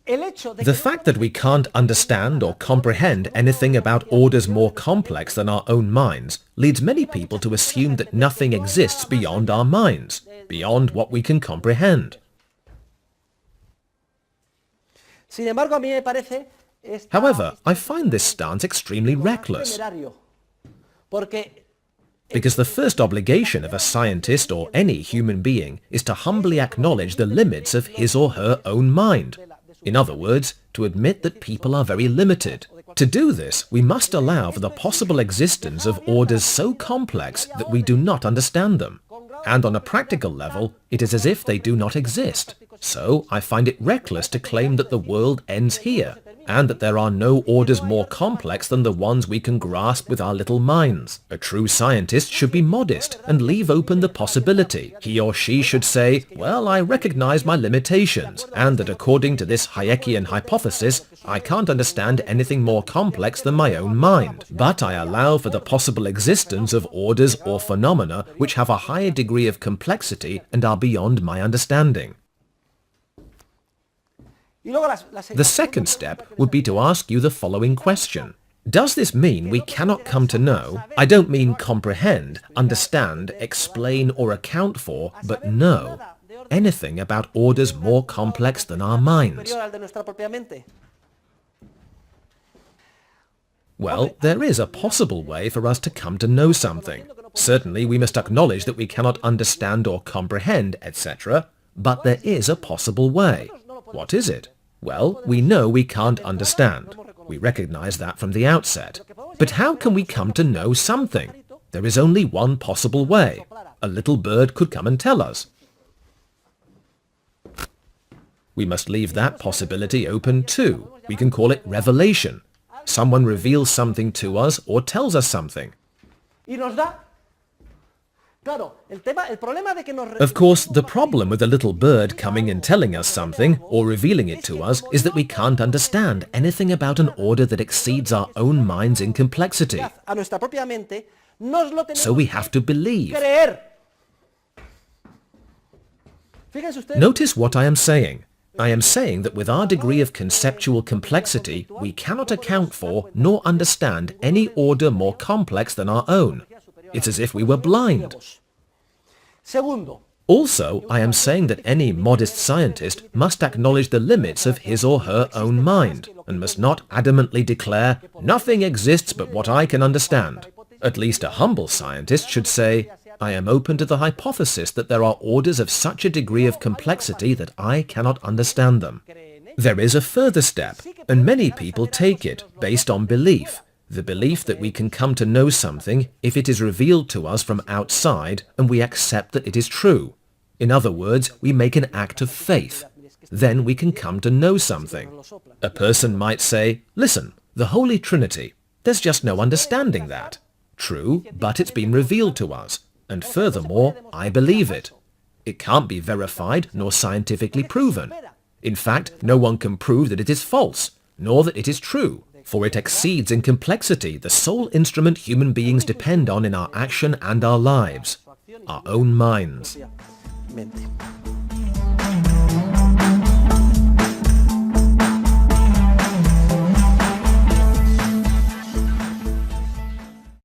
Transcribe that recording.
The fact that we can't understand or comprehend anything about orders more complex than our own minds leads many people to assume that nothing exists beyond our minds, beyond what we can comprehend. However, I find this stance extremely reckless, because the first obligation of a scientist or any human being is to humbly acknowledge the limits of his or her own mind. In other words, to admit that people are very limited. To do this, we must allow for the possible existence of orders so complex that we do not understand them. And on a practical level, it is as if they do not exist. So I find it reckless to claim that the world ends here, and that there are no orders more complex than the ones we can grasp with our little minds. A true scientist should be modest and leave open the possibility. He or she should say, well, I recognize my limitations, and that according to this Hayekian hypothesis, I can't understand anything more complex than my own mind. But I allow for the possible existence of orders or phenomena which have a higher degree of complexity and are beyond my understanding. The second step would be to ask you the following question. Does this mean we cannot come to know, I don't mean comprehend, understand, explain or account for, but know, anything about orders more complex than our minds? Well, there is a possible way for us to come to know something. Certainly we must acknowledge that we cannot understand or comprehend, etc., but there is a possible way. What is it? Well, we know we can't understand. We recognize that from the outset. But how can we come to know something? There is only one possible way. A little bird could come and tell us. We must leave that possibility open too. We can call it revelation. Someone reveals something to us or tells us something. Of course, the problem with a little bird coming and telling us something, or revealing it to us, is that we can't understand anything about an order that exceeds our own minds in complexity. So we have to believe. Notice what I am saying. I am saying that with our degree of conceptual complexity, we cannot account for nor understand any order more complex than our own. It's as if we were blind. Also, I am saying that any modest scientist must acknowledge the limits of his or her own mind, and must not adamantly declare, nothing exists but what I can understand. At least a humble scientist should say, I am open to the hypothesis that there are orders of such a degree of complexity that I cannot understand them. There is a further step, and many people take it based on belief. The belief that we can come to know something if it is revealed to us from outside and we accept that it is true. In other words, we make an act of faith. Then we can come to know something. A person might say, listen, the Holy Trinity, there's just no understanding that. True, but it's been revealed to us. And furthermore, I believe it. It can't be verified nor scientifically proven. In fact, no one can prove that it is false, nor that it is true. For it exceeds in complexity the sole instrument human beings depend on in our action and our lives, our own minds.